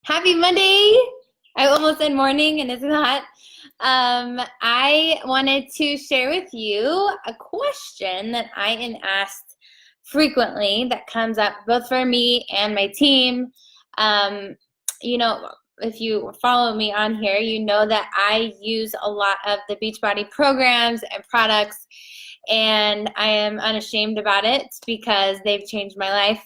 Happy Monday! I almost said morning and it's not. I wanted to share with you a question that I am asked frequently that comes up both for me and my team. Um, if you follow me on here, you know that I use a lot of the Beachbody programs and products, and I am unashamed about it because they've changed my life.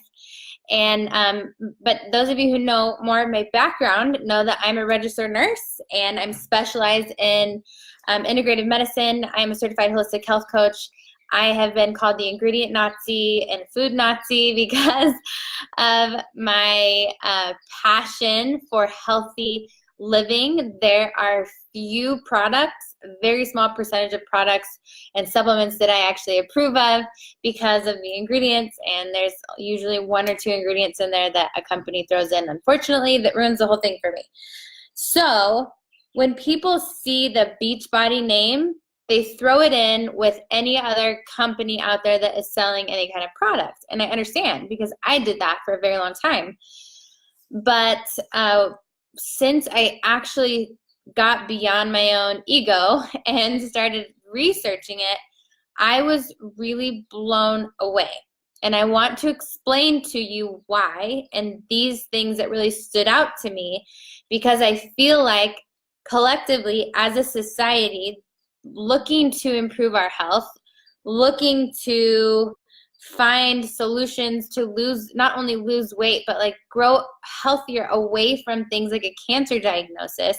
But those of you who know more of my background know that I'm a registered nurse and I'm specialized in integrative medicine. I'm a certified holistic health coach. I have been called the ingredient Nazi and food Nazi because of my passion for healthy living. There are few products, a very small percentage of products and supplements that I actually approve of because of the ingredients, and there's usually one or two ingredients in there that a company throws in, unfortunately, that ruins the whole thing for me. So when people see the Beachbody name, they throw it in with any other company out there that is selling any kind of product. And I understand because I did that for a very long time. But since I actually got beyond my own ego and started researching it, I was really blown away. And I want to explain to you why and these things that really stood out to me, because I feel like collectively as a society, looking to improve our health, looking to find solutions to not only lose weight, but like grow healthier away from things like a cancer diagnosis,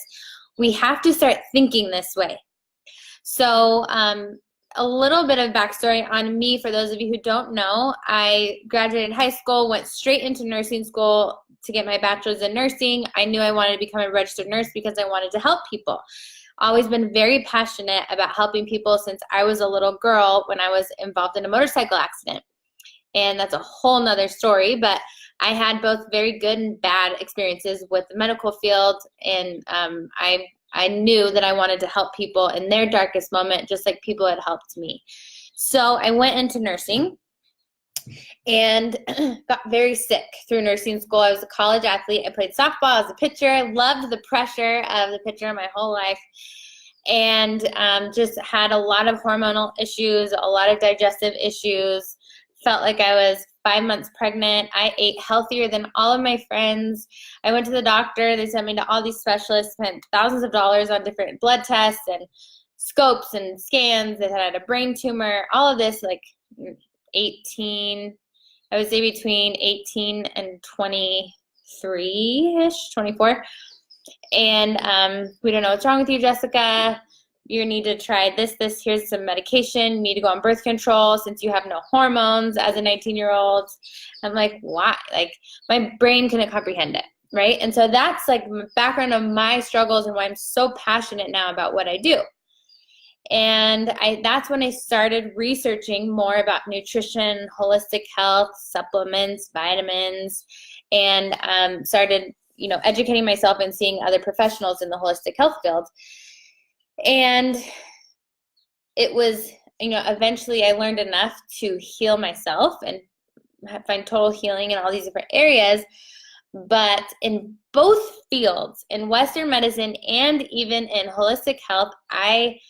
we have to start thinking this way. So a little bit of backstory on me for those of you who don't know. I graduated high school, went straight into nursing school to get my bachelor's in nursing. I knew I wanted to become a registered nurse because I wanted to help people. Always been very passionate about helping people since I was a little girl when I was involved in a motorcycle accident. And that's a whole nother story, but I had both very good and bad experiences with the medical field, and I knew that I wanted to help people in their darkest moment, just like people had helped me. So I went into nursing and got very sick through nursing school. I was a college athlete. I played softball as a pitcher. I loved the pressure of the pitcher my whole life, and just had a lot of hormonal issues, a lot of digestive issues. Felt like I was 5 months pregnant. I ate healthier than all of my friends. I went to the doctor. They sent me to all these specialists, spent thousands of dollars on different blood tests and scopes and scans. They had a brain tumor, all of this, like 18, I would say between 18 and 23-ish, 24. And we don't know what's wrong with you, Jessica. You need to try this, here's some medication. You need to go on birth control since you have no hormones as a 19-year-old. I'm like, why? Like, my brain couldn't comprehend it, right? And so that's like the background of my struggles and why I'm so passionate now about what I do. And that's when I started researching more about nutrition, holistic health, supplements, vitamins, and started, educating myself and seeing other professionals in the holistic health field. And it was, eventually I learned enough to heal myself and find total healing in all these different areas. But in both fields, in Western medicine and even in holistic health, I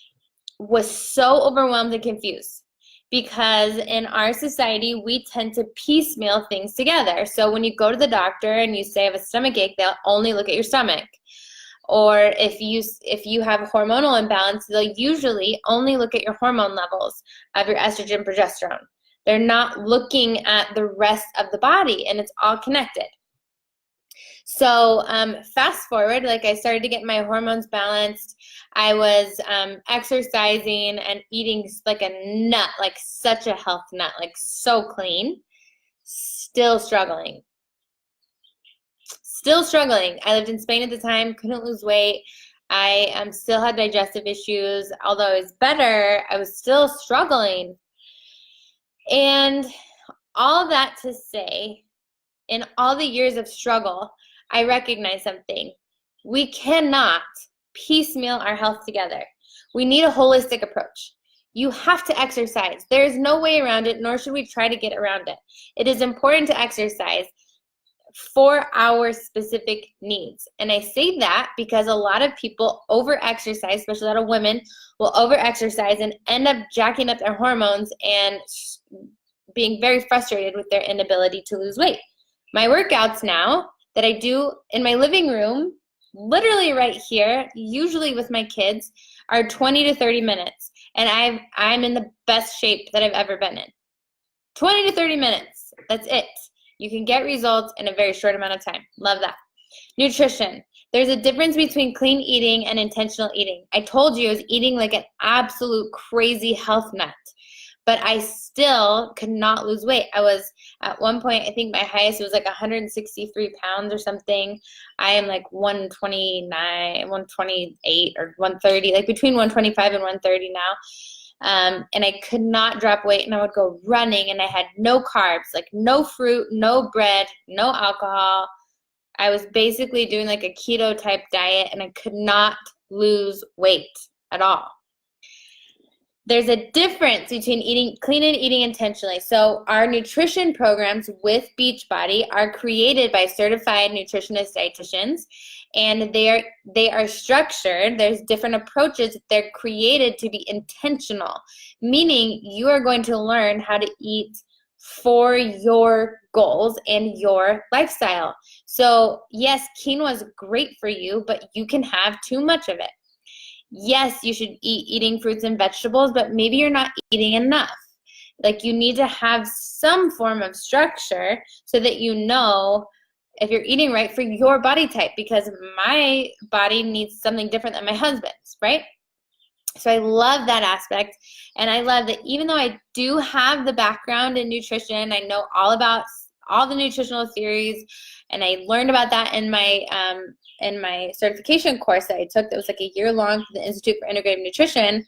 was so overwhelmed and confused because in our society, we tend to piecemeal things together. So when you go to the doctor and you say I have a stomach ache, they'll only look at your stomach. Or if you have a hormonal imbalance, they'll usually only look at your hormone levels of your estrogen, progesterone. They're not looking at the rest of the body, and it's all connected. So fast forward, like I started to get my hormones balanced. I was exercising and eating like a nut, like such a health nut, like so clean. Still struggling. I lived in Spain at the time, couldn't lose weight. I still had digestive issues. Although I was better, I was still struggling. And all that to say, in all the years of struggle, I recognize something. We cannot piecemeal our health together. We need a holistic approach. You have to exercise. There is no way around it, nor should we try to get around it. It is important to exercise for our specific needs. And I say that because a lot of people over-exercise, especially a lot of women will over-exercise and end up jacking up their hormones and being very frustrated with their inability to lose weight. My workouts now that I do in my living room, literally right here, usually with my kids, are 20 to 30 minutes. And I'm in the best shape that I've ever been in. 20 to 30 minutes, that's it. You can get results in a very short amount of time. Love that. Nutrition. There's a difference between clean eating and intentional eating. I told you I was eating like an absolute crazy health nut, but I still could not lose weight. I was at one point, I think my highest was like 163 pounds or something. I am like 129, 128 or 130, like between 125 and 130 now. And I could not drop weight, and I would go running, and I had no carbs, like no fruit, no bread, no alcohol. I was basically doing like a keto type diet, and I could not lose weight at all. There's a difference between eating clean and eating intentionally. So our nutrition programs with Beachbody are created by certified nutritionist dietitians, and they are structured. There's different approaches. They're created to be intentional, meaning you are going to learn how to eat for your goals and your lifestyle. So yes, quinoa is great for you, but you can have too much of it. Yes, you should eating fruits and vegetables, but maybe you're not eating enough. Like, you need to have some form of structure so that you know if you're eating right for your body type, because my body needs something different than my husband's, right? So I love that aspect, and I love that even though I do have the background in nutrition, I know all about all the nutritional theories, and I learned about that in my certification course that I took that was like a year long for the Institute for Integrative Nutrition.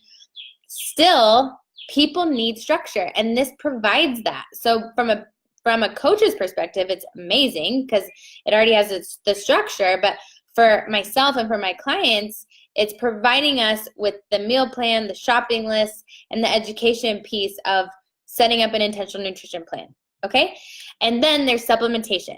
Still, people need structure, and this provides that. So from a coach's perspective, it's amazing because it already has the structure, but for myself and for my clients, it's providing us with the meal plan, the shopping list, and the education piece of setting up an intentional nutrition plan, okay? And then there's supplementation.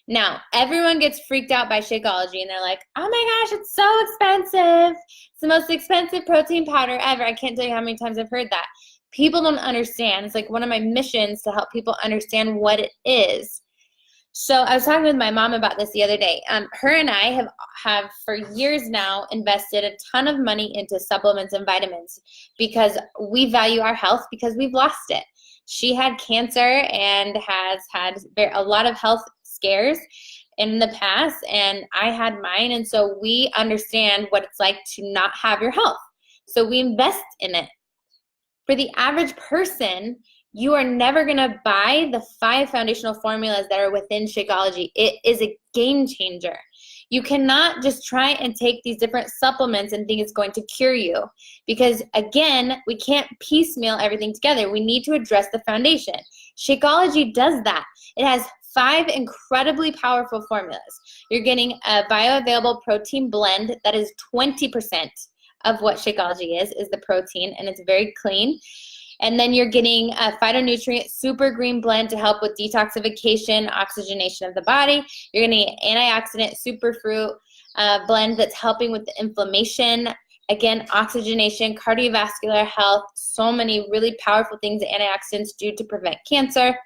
Now, everyone gets freaked out by Shakeology, and they're like, oh my gosh, it's so expensive. It's the most expensive protein powder ever. I can't tell you how many times I've heard that. People don't understand. It's like one of my missions to help people understand what it is. So I was talking with my mom about this the other day. Her and I have for years now invested a ton of money into supplements and vitamins because we value our health, because we've lost it. She had cancer and has had a lot of health scares in the past, and I had mine, and so we understand what it's like to not have your health. So we invest in it. For the average person, you are never going to buy the 5 foundational formulas that are within Shakeology. It is a game changer. You cannot just try and take these different supplements and think it's going to cure you, because again, we can't piecemeal everything together. We need to address the foundation. Shakeology does that. It has 5 incredibly powerful formulas. You're getting a bioavailable protein blend that is 20% of what Shakeology is the protein, and it's very clean. And then you're getting a phytonutrient super green blend to help with detoxification, oxygenation of the body. You're getting an antioxidant superfruit blend that's helping with the inflammation, again, oxygenation, cardiovascular health, so many really powerful things that antioxidants do to prevent cancer.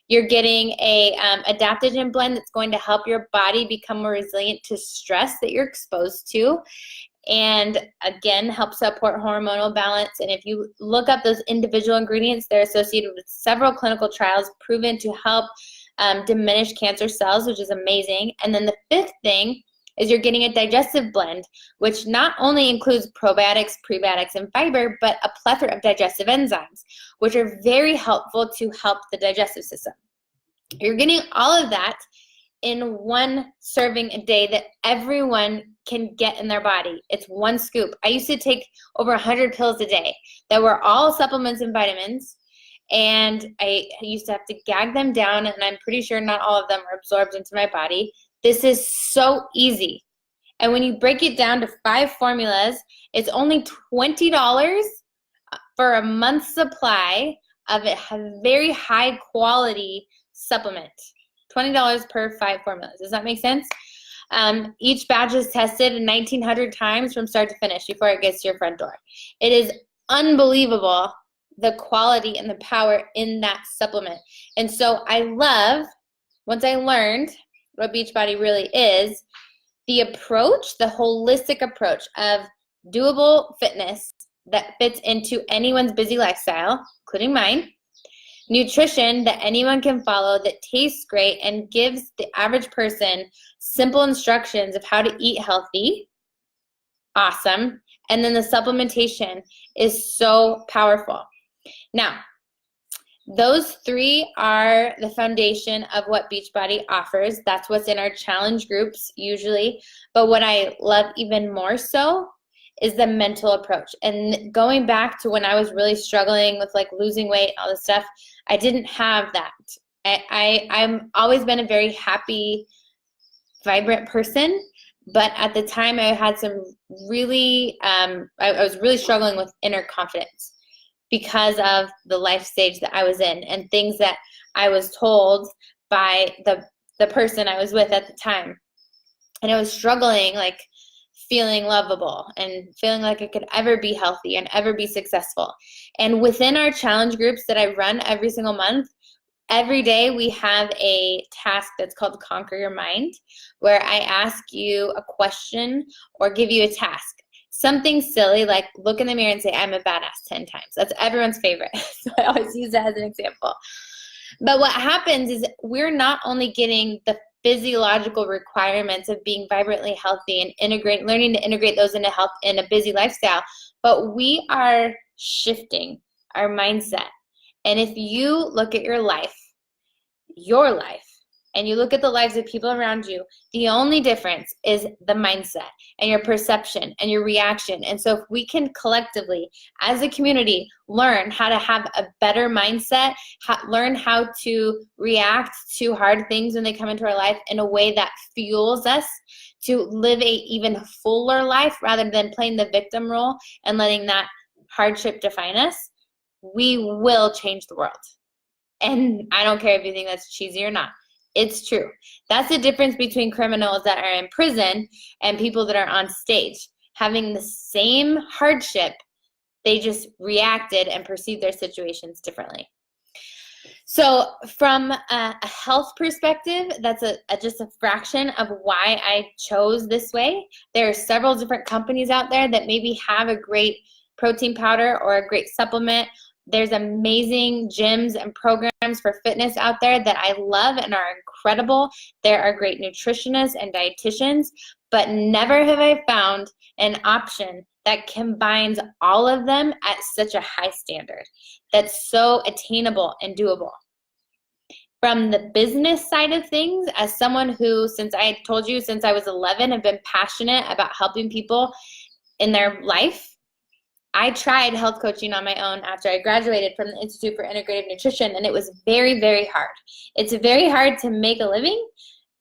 You're getting a adaptogen blend that's going to help your body become more resilient to stress that you're exposed to, and again, help support hormonal balance. And if you look up those individual ingredients, they're associated with several clinical trials proven to help diminish cancer cells, which is amazing. And then the 5th thing is you're getting a digestive blend, which not only includes probiotics, prebiotics, and fiber, but a plethora of digestive enzymes, which are very helpful to help the digestive system. You're getting all of that in one serving a day that everyone can get in their body. It's one scoop. I used to take over 100 pills a day that were all supplements and vitamins, and I used to have to gag them down, and I'm pretty sure not all of them are absorbed into my body. This is so easy. And when you break it down to 5 formulas, it's only $20 for a month's supply of a very high quality supplement. $20 per 5 formulas. Does that make sense? Each batch is tested 1,900 times from start to finish before it gets to your front door. It is unbelievable the quality and the power in that supplement. And so I love, once I learned what Beachbody really is, the approach, the holistic approach of doable fitness that fits into anyone's busy lifestyle, including mine, nutrition that anyone can follow that tastes great and gives the average person simple instructions of how to eat healthy. Awesome. And then the supplementation is so powerful. Now, those 3 are the foundation of what Beachbody offers. That's what's in our challenge groups usually. But what I love even more so is the mental approach. And going back to when I was really struggling with like losing weight, all this stuff, I didn't have that. I'm always been a very happy, vibrant person. But at the time I had some really, I was really struggling with inner confidence because of the life stage that I was in and things that I was told by the person I was with at the time. And I was struggling, like feeling lovable and feeling like I could ever be healthy and ever be successful. And within our challenge groups that I run every single month, every day we have a task that's called Conquer Your Mind, where I ask you a question or give you a task. Something silly like look in the mirror and say, I'm a badass 10 times. That's everyone's favorite. So I always use that as an example. But what happens is we're not only getting the physiological requirements of being vibrantly healthy and learning to integrate those into health in a busy lifestyle, but we are shifting our mindset. And if you look at your life, and you look at the lives of people around you, the only difference is the mindset and your perception and your reaction. And so if we can collectively, as a community, learn how to have a better mindset, learn how to react to hard things when they come into our life in a way that fuels us to live a even fuller life rather than playing the victim role and letting that hardship define us, we will change the world. And I don't care if you think that's cheesy or not. It's true. That's the difference between criminals that are in prison and people that are on stage. Having the same hardship, they just reacted and perceived their situations differently. So from a health perspective, that's just a fraction of why I chose this way. There are several different companies out there that maybe have a great protein powder or a great supplement. There's amazing gyms and programs for fitness out there that I love and are incredible. There are great nutritionists and dietitians, but never have I found an option that combines all of them at such a high standard that's so attainable and doable. From the business side of things, as someone who, since I told you, since I was 11, have been passionate about helping people in their life, I tried health coaching on my own after I graduated from the Institute for Integrative Nutrition, and it was very, very hard. It's very hard to make a living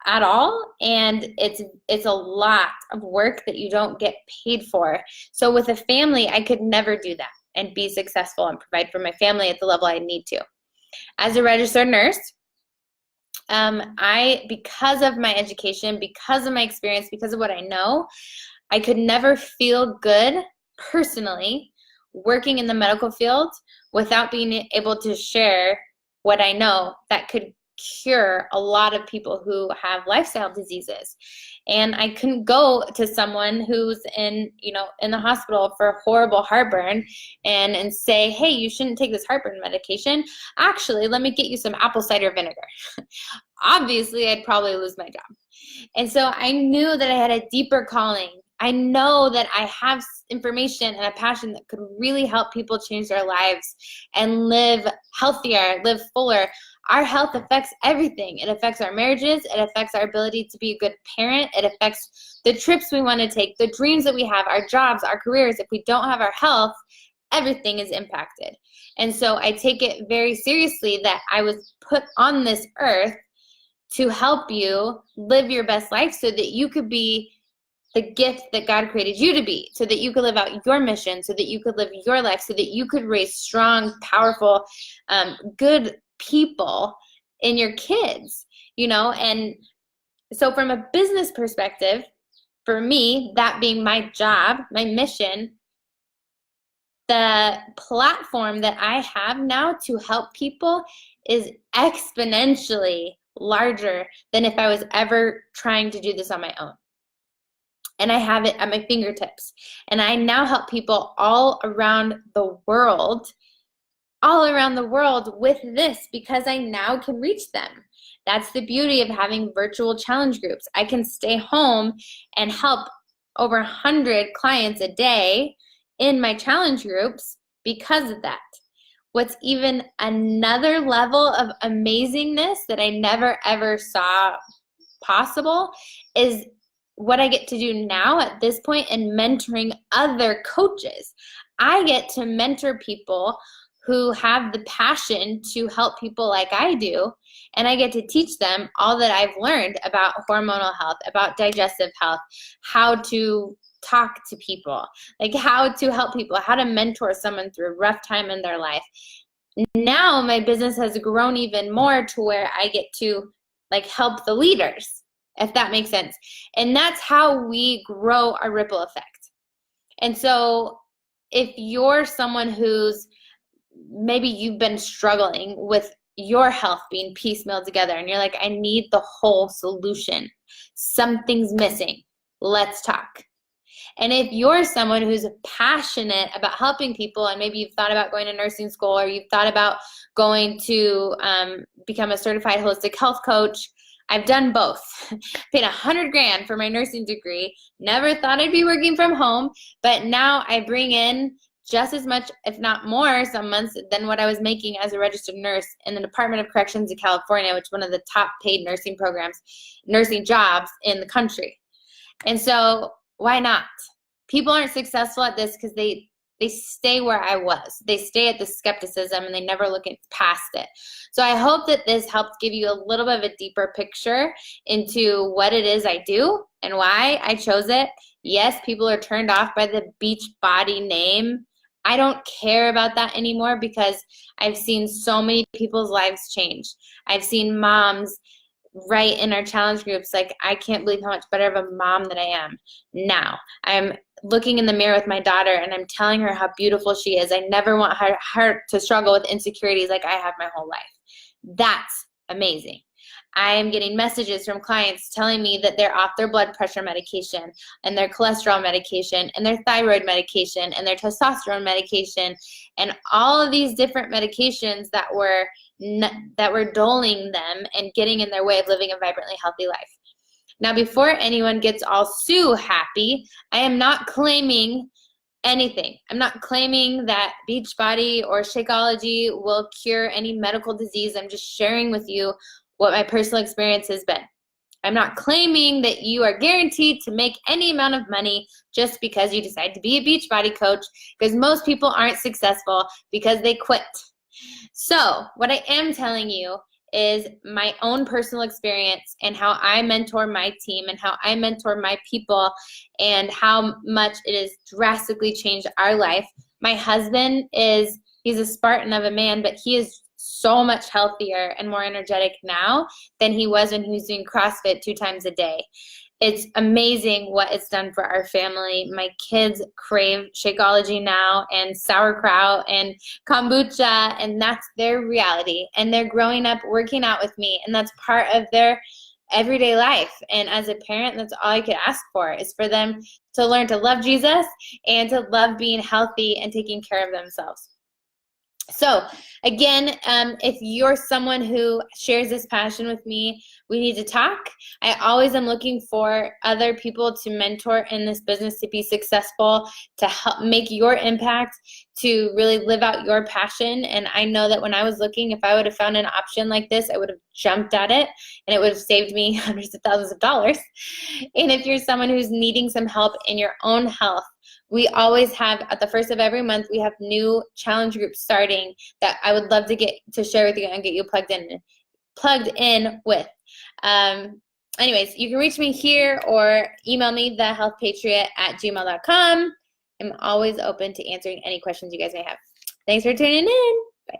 at all, and it's a lot of work that you don't get paid for. So with a family, I could never do that and be successful and provide for my family at the level I need to. As a registered nurse, because of my education, because of my experience, because of what I know, I could never feel good personally working in the medical field without being able to share what I know that could cure a lot of people who have lifestyle diseases. And I couldn't go to someone who's in the hospital for horrible heartburn and say, hey, you shouldn't take this heartburn medication. Actually, let me get you some apple cider vinegar. Obviously, I'd probably lose my job. And so I knew that I had a deeper calling. I know that I have information and a passion that could really help people change their lives and live healthier, live fuller. Our health affects everything. It affects our marriages. It affects our ability to be a good parent. It affects the trips we want to take, the dreams that we have, our jobs, our careers. If we don't have our health, everything is impacted. And so I take it very seriously that I was put on this earth to help you live your best life so that you could be the gift that God created you to be, so that you could live out your mission, so that you could live your life, so that you could raise strong, powerful, good people in your kids, you know? And so from a business perspective, for me, that being my job, my mission, the platform that I have now to help people is exponentially larger than if I was ever trying to do this on my own. And I have it at my fingertips. And I now help people all around the world with this because I now can reach them. That's the beauty of having virtual challenge groups. I can stay home and help over 100 clients a day in my challenge groups because of that. What's even another level of amazingness that I never ever saw possible is what I get to do now at this point in mentoring other coaches. I get to mentor people who have the passion to help people like I do, and I get to teach them all that I've learned about hormonal health, about digestive health, how to talk to people, like how to help people, how to mentor someone through a rough time in their life. Now my business has grown even more to where I get to like help the leaders, if that makes sense. And that's how we grow our ripple effect. And so if you're someone who's maybe you've been struggling with your health being piecemeal together and you're like, I need the whole solution. Something's missing. Let's talk. And if you're someone who's passionate about helping people and maybe you've thought about going to nursing school or you've thought about going to become a certified holistic health coach, I've done both. Paid $100,000 for my nursing degree. Never thought I'd be working from home, but now I bring in just as much, if not more, some months than what I was making as a registered nurse in the Department of Corrections in California, which is one of the top paid nursing programs, nursing jobs in the country. And so why not? People aren't successful at this because they stay where I was. They stay at the skepticism and they never look past it. So I hope that this helped give you a little bit of a deeper picture into what it is I do and why I chose it. Yes, people are turned off by the Beachbody name. I don't care about that anymore because I've seen so many people's lives change. I've seen moms write in our challenge groups like, I can't believe how much better of a mom that I am now. I'm looking in the mirror with my daughter and I'm telling her how beautiful she is. I never want her to struggle with insecurities like I have my whole life. That's amazing. I am getting messages from clients telling me that they're off their blood pressure medication and their cholesterol medication and their thyroid medication and their testosterone medication and all of these different medications that were dulling them and getting in their way of living a vibrantly healthy life. Now, before anyone gets all Sue happy, I am not claiming anything. I'm not claiming that Beachbody or Shakeology will cure any medical disease. I'm just sharing with you what my personal experience has been. I'm not claiming that you are guaranteed to make any amount of money just because you decide to be a Beachbody coach, because most people aren't successful because they quit. So what I am telling you is my own personal experience and how I mentor my team and how I mentor my people and how much it has drastically changed our life. My husband he's a Spartan of a man, but he is so much healthier and more energetic now than he was when he was doing CrossFit 2 times a day. It's amazing what it's done for our family. My kids crave Shakeology now and sauerkraut and kombucha, and that's their reality. And they're growing up working out with me, and that's part of their everyday life. And as a parent, that's all I could ask for is for them to learn to love Jesus and to love being healthy and taking care of themselves. So again, if you're someone who shares this passion with me, we need to talk. I always am looking for other people to mentor in this business to be successful, to help make your impact, to really live out your passion. And I know that when I was looking, if I would have found an option like this, I would have jumped at it and it would have saved me hundreds of thousands of dollars. And if you're someone who's needing some help in your own health, we always have, at the first of every month, we have new challenge groups starting that I would love to get to share with you and get you plugged in with. Anyways, you can reach me here or email me, thehealthpatriot@gmail.com. I'm always open to answering any questions you guys may have. Thanks for tuning in. Bye.